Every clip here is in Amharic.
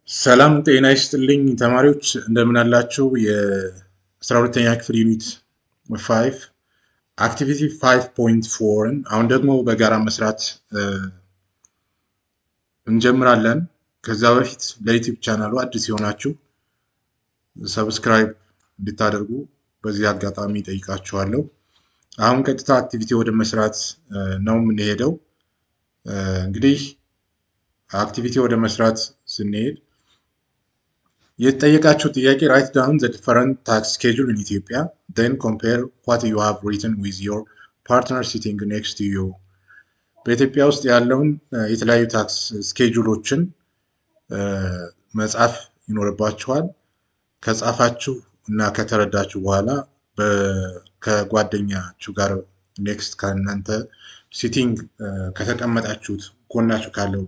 ሰላም ጤና ይስጥልኝ ተማሪዎች እንደምን አላችሁ? የ12ኛ ክፍል ዩኒት 5 አክቲቪቲ 5.4ን አሁን ደግሞ በጋራ መስራት እንጀምራለን። ከዛ በፊት ለዩቲዩብ ቻናሉ አዲስ የሆናችሁ ሰብስክራይብ እንድታደርጉ በዚህ አጋጣሚ ጠይቃችኋለሁ። አሁን ቀጥታ አክቲቪቲ ወደ መስራት ነው የምንሄደው። እንግዲህ አክቲቪቲ ወደ መስራት ስንሄድ የተጠየቃችሁ ጥያቄ write down the different tax schedule in Ethiopia then compare what you have written with your partner sitting next to you። በኢትዮጵያ ውስጥ ያለውን የተለያዩ ታክስ ስኬጁሎችን መጻፍ ይኖርባችኋል። ከጻፋችሁ እና ከተረዳችሁ በኋላ ከጓደኛችሁ ጋር ኔክስት ከእናንተ ሲቲንግ ከተቀመጣችሁት ጎናችሁ ካለው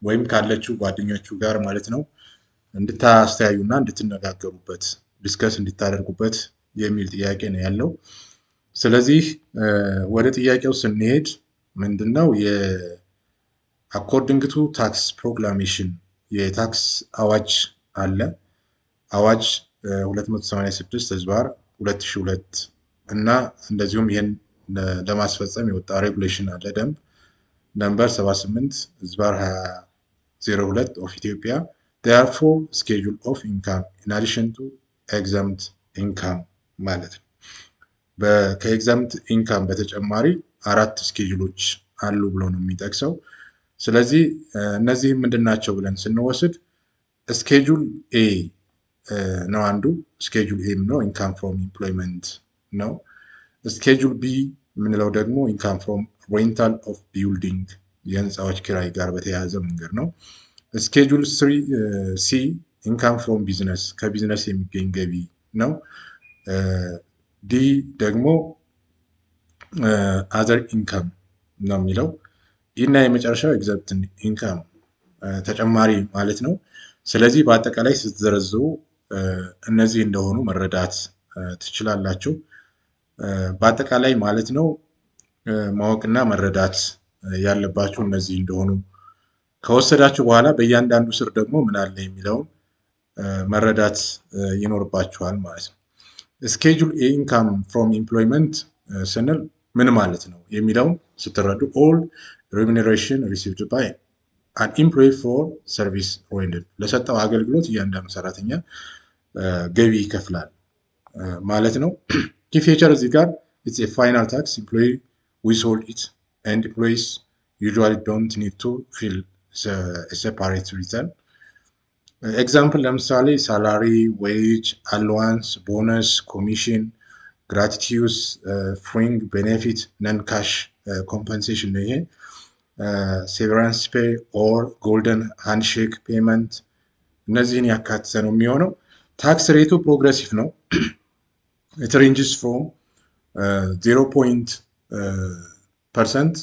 ወይም ካለችው ጓደኛችሁ ጋር ማለት ነው እንድታስተያዩና እንድትነጋገሩበት ዲስከስ እንድታደርጉበት የሚል ጥያቄ ነው ያለው። ስለዚህ ወደ ጥያቄው ስንሄድ ምንድነው የአኮርዲንግ ቱ ታክስ ፕሮክላሜሽን የታክስ አዋጅ አለ። አዋጅ 286 ህዝባር 2002 እና እንደዚሁም ይሄን ለማስፈጸም የወጣ ሬጉሌሽን አለ ደንብ ነምበር 78 ህዝባር 2002 ኦፍ ኢትዮጵያ therefore schedule of income in addition to exempt income ማለት ነው። ከኤግዛምት ኢንካም በተጨማሪ አራት ስኬጁሎች አሉ ብሎ ነው የሚጠቅሰው። ስለዚህ እነዚህ ምንድናቸው ብለን ስንወስድ ስኬጁል ኤ ነው አንዱ። ስኬጁል ኤ ነው ኢንካም ፍሮም ኤምፕሎይመንት ነው። ስኬጁል ቢ የምንለው ደግሞ ኢንካም ፍሮም ሬንታል ኦፍ ቢልዲንግ የህንፃዎች ኪራይ ጋር በተያያዘ መንገድ ነው። ስኬጁል ሲ ኢንካም ፍሮም ቢዝነስ ከቢዝነስ የሚገኝ ገቢ ነው። ዲ ደግሞ አዘር ኢንካም ነው የሚለው። እና የመጨረሻው ኤግዘምት ኢንካም ተጨማሪ ማለት ነው። ስለዚህ በአጠቃላይ ስትዘረዝሩ እነዚህ እንደሆኑ መረዳት ትችላላችሁ። በአጠቃላይ ማለት ነው ማወቅና መረዳት ያለባችሁ እነዚህ እንደሆኑ ከወሰዳችሁ በኋላ በእያንዳንዱ ስር ደግሞ ምን አለ የሚለውን መረዳት ይኖርባችኋል ማለት ነው። ስኬጁል ኤ ኢንካም ፍሮም ኤምፕሎይመንት ስንል ምን ማለት ነው የሚለውን ስትረዱ ኦል ሬሙኔሬሽን ሪሲቭድ ባይ አን ኤምፕሎይ ፎር ሰርቪስ ሬንደርድ ለሰጠው አገልግሎት እያንዳንዱ ሰራተኛ ገቢ ይከፍላል ማለት ነው። ኪ ፊቸር እዚህ ጋር ኢትስ ኤ ፋይናል ታክስ ኤምፕሎይ ዊዝሆልድ ኢት ኤንድ ኤምፕሎይስ ዩዥዋሊ ዶንት ኒድ ቱ ፊል separate return። ኤግዛምፕል ለምሳሌ ሳላሪ፣ ዌጅ፣ አሎዋንስ፣ ቦነስ፣ ኮሚሽን፣ ግራቲቲዩስ፣ ፍሪንግ ቤኔፊት፣ ነን ካሽ ኮምፐንሴሽን ነው ይሄ። ሴቨራንስ ፔይ ኦር ጎልደን ሃንድሼክ ፔመንት እነዚህን ያካተተ ነው የሚሆነው። ታክስ ሬቱ ፕሮግሬሲቭ ነው። it ranges from 0%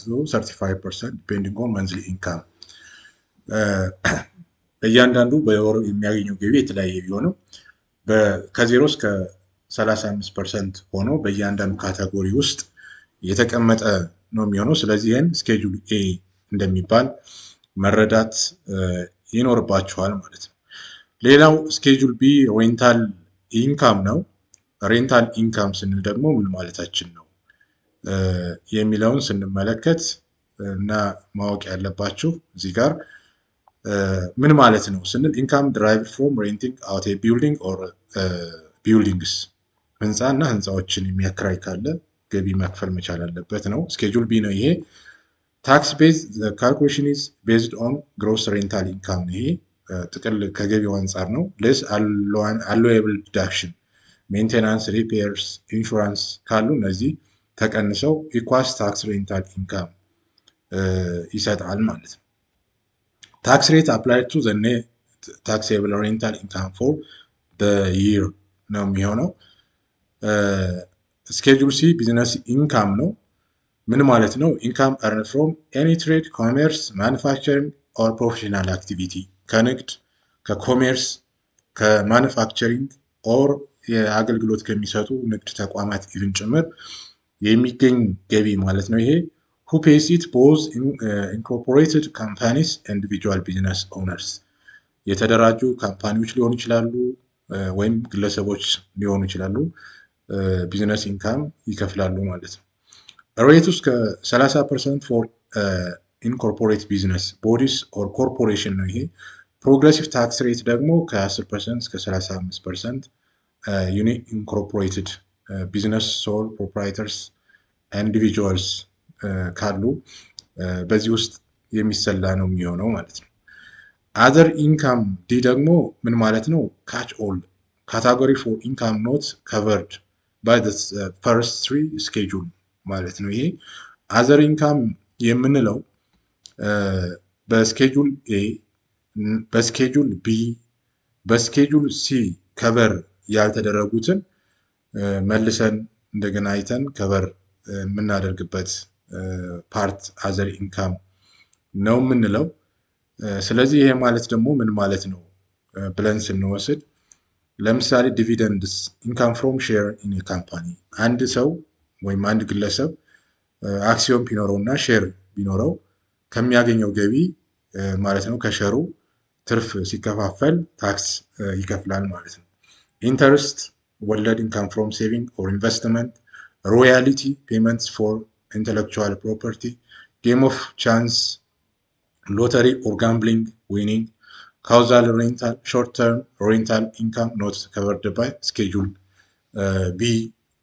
to 35% depending on monthly income። እያንዳንዱ በወሩ የሚያገኘው ገቢ የተለያየ ቢሆንም ከ0 እስከ 35% ሆኖ በእያንዳንዱ ካቴጎሪ ውስጥ የተቀመጠ ነው የሚሆነው። ስለዚህ ይህን ስኬጁል ኤ እንደሚባል መረዳት ይኖርባችኋል ማለት ነው። ሌላው ስኬጁል ቢ ሬንታል ኢንካም ነው። ሬንታል ኢንካም ስንል ደግሞ ምን ማለታችን ነው የሚለውን ስንመለከት እና ማወቅ ያለባችሁ እዚህ ጋር ምን ማለት ነው ስንል ኢንካም ድራይቭድ ፍሮም ሬንቲንግ አውት ኤ ቢልዲንግ ኦር ቢልዲንግስ ህንፃና ህንፃዎችን የሚያከራይ ካለ ገቢ መክፈል መቻል አለበት ነው። ስኬጁል ቢ ነው ይሄ። ታክስ ቤዝ ካልኩሌሽን ኢዝ ቤዝድ ኦን ግሮስ ሬንታል ኢንካም ነው ይሄ ጥቅል ከገቢው አንጻር ነው። ሌስ አሎዌብል ዲዳክሽን ሜንቴናንስ፣ ሪፔርስ፣ ኢንሹራንስ ካሉ እነዚህ ተቀንሰው ኢኳስ ታክስ ሬንታል ኢንካም ይሰጣል ማለት ነው። ታክስ ሬት አፕላይድ ቱ ዘ ኔት ታክሴብል ሬንታል ኢንካም ፎር ዘ ይር ነው የሚሆነው። ስኬጁል ሲ ቢዝነስ ኢንካም ነው። ምን ማለት ነው? ኢንካም earned from any trade, commerce, manufacturing or professional activity ከንግድ፣ ከኮሜርስ፣ ከማኑፋክቸሪንግ ኦር የአገልግሎት ከሚሰጡ ንግድ ተቋማት ኢቭን ጭምር የሚገኝ ገቢ ማለት ነው ይሄ። who pays it both incorporated companies and individual business owners የተደራጁ ካምፓኒዎች ሊሆኑ ይችላሉ ወይም ግለሰቦች ሊሆኑ ይችላሉ ቢዝነስ ኢንካም ይከፍላሉ ማለት ነው። ሬት እስከ 30% ፎር ኢንኮርፖሬት ቢዝነስ ቦዲስ ኦር ኮርፖሬሽን ነው ይሄ። ፕሮግሬሲቭ ታክስ ሬት ደግሞ ከ10% እስከ 35% ዩኒ ኢንኮርፖሬትድ ቢዝነስ ሶል ፕሮፕራይተርስ ኢንዲቪጁዋልስ ካሉ በዚህ ውስጥ የሚሰላ ነው የሚሆነው ማለት ነው። አዘር ኢንካም ዲ ደግሞ ምን ማለት ነው? ካች ኦል ካታጎሪ ፎር ኢንካም ኖት ከቨርድ ባይ ዘ ፈርስት 3 ስኬጁል ማለት ነው። ይሄ አዘር ኢንካም የምንለው በስኬጁል ኤ፣ በስኬጁል ቢ፣ በስኬጁል ሲ ከቨር ያልተደረጉትን መልሰን እንደገና አይተን ከቨር የምናደርግበት ፓርት አዘር ኢንካም ነው የምንለው። ስለዚህ ይሄ ማለት ደግሞ ምን ማለት ነው ብለን ስንወስድ ለምሳሌ ዲቪደንድስ ኢንካም ፍሮም ሼር ኢን ካምፓኒ፣ አንድ ሰው ወይም አንድ ግለሰብ አክሲዮን ቢኖረው እና ሼር ቢኖረው ከሚያገኘው ገቢ ማለት ነው ከሸሩ ትርፍ ሲከፋፈል ታክስ ይከፍላል ማለት ነው። ኢንተርስት ወለድ ኢንካም ፍሮም ሴቪንግ ኦር ኢንቨስትመንት፣ ሮያሊቲ ፔመንትስ ፎር ኢንተሌክቹዋል ፕሮፐርቲ፣ ጌም ኦፍ ቻንስ፣ ሎተሪ ኦር ጋምብሊንግ ዊኒንግ፣ ካውዛል ሬንታል፣ ሾርት ተርም ሬንታል ኢንካም ኖት ከቨርድ ባይ ስኬጁል ቢ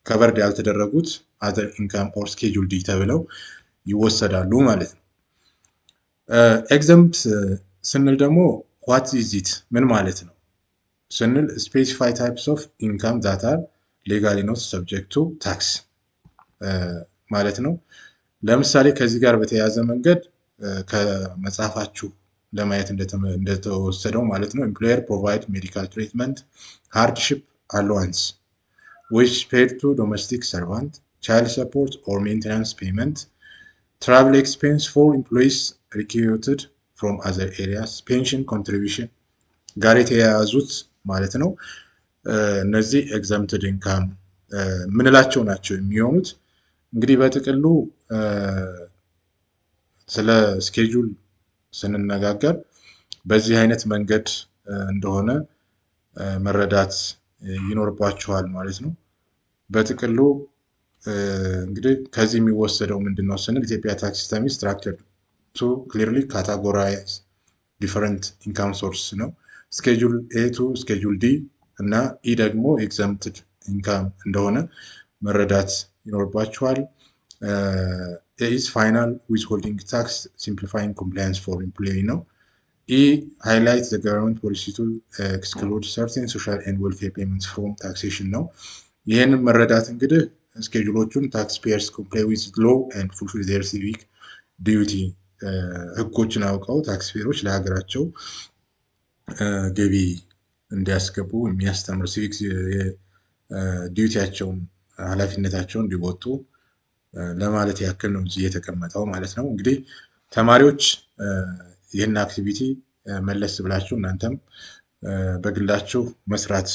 ከቨርድ ያልተደረጉት አዘር ኢንካም ኦር ስኬጁል ዲ ተብለው ይወሰዳሉ ማለት ነው። ኤግዘምፕት ስንል ደግሞ ዋት ኢዝ ኢት ምን ማለት ነው ስንል ስፔሲፋይ ታይፕስ ኦፍ ኢንካም ዛት አር ሌጋሊ ኖት ሰብጀክት ቱ ታክስ ማለት ነው። ለምሳሌ ከዚህ ጋር በተያያዘ መንገድ ከመጽሐፋችሁ ለማየት እንደተወሰደው ማለት ነው ኤምፕሎየር ፕሮቫይድ ሜዲካል ትሪትመንት፣ ሃርድሺፕ አሎዋንስ which paid to domestic servant, child support or maintenance payment, travel expense for employees recruited from other areas, pension contribution ጋር የተያያዙት ማለት ነው። እነዚህ ኤግዘምትድ ኢንካም ምንላቸው ናቸው የሚሆኑት። እንግዲህ በጥቅሉ ስለ ስኬጁል ስንነጋገር በዚህ አይነት መንገድ እንደሆነ መረዳት ይኖርባችኋል ማለት ነው። በጥቅሉ እንግዲህ ከዚህ የሚወሰደው ምንድነው ስንል ኢትዮጵያ ታክስ ሲስተም ስትራክቸርድ ቱ ክሊርሊ ካታጎራይዝ ዲፈረንት ኢንካም ሶርስ ነው። ስኬጁል ኤ ቱ ስኬጁል ዲ እና ኢ ደግሞ ኤግዘምትድ ኢንካም እንደሆነ መረዳት ይኖርባችኋል። ኤ ኢዝ ፋይናል ዊዝሆልዲንግ ታክስ ሲምፕሊፋይንግ ኮምፕላያንስ ፎር ኤምፕሎይ ነው። ኢ ሃይላይት ዘ ገቨርንመንት ፖሊሲ ቱ ኤክስክሉድ ሰርቴን ሶሻል ኤንድ ዌልፌር ፔመንትስ ፍሮም ታክሴሽን ነው። ይህንን መረዳት እንግዲህ ስኬጁሎቹን ታክስ ፔየርስ ኮምፕላይ ዊዝ ሎው ኤንድ ፉልፊል ዜር ሲቪክ ዲዩቲ ህጎችን አውቀው ታክስ ፔየሮች ለሀገራቸው ገቢ እንዲያስገቡ የሚያስተምር ሲቪክ ዲዩቲያቸውን ኃላፊነታቸውን እንዲወጡ ለማለት ያክል ነው እዚህ የተቀመጠው ማለት ነው። እንግዲህ ተማሪዎች ይህን አክቲቪቲ መለስ ብላችሁ እናንተም በግላችሁ መስራት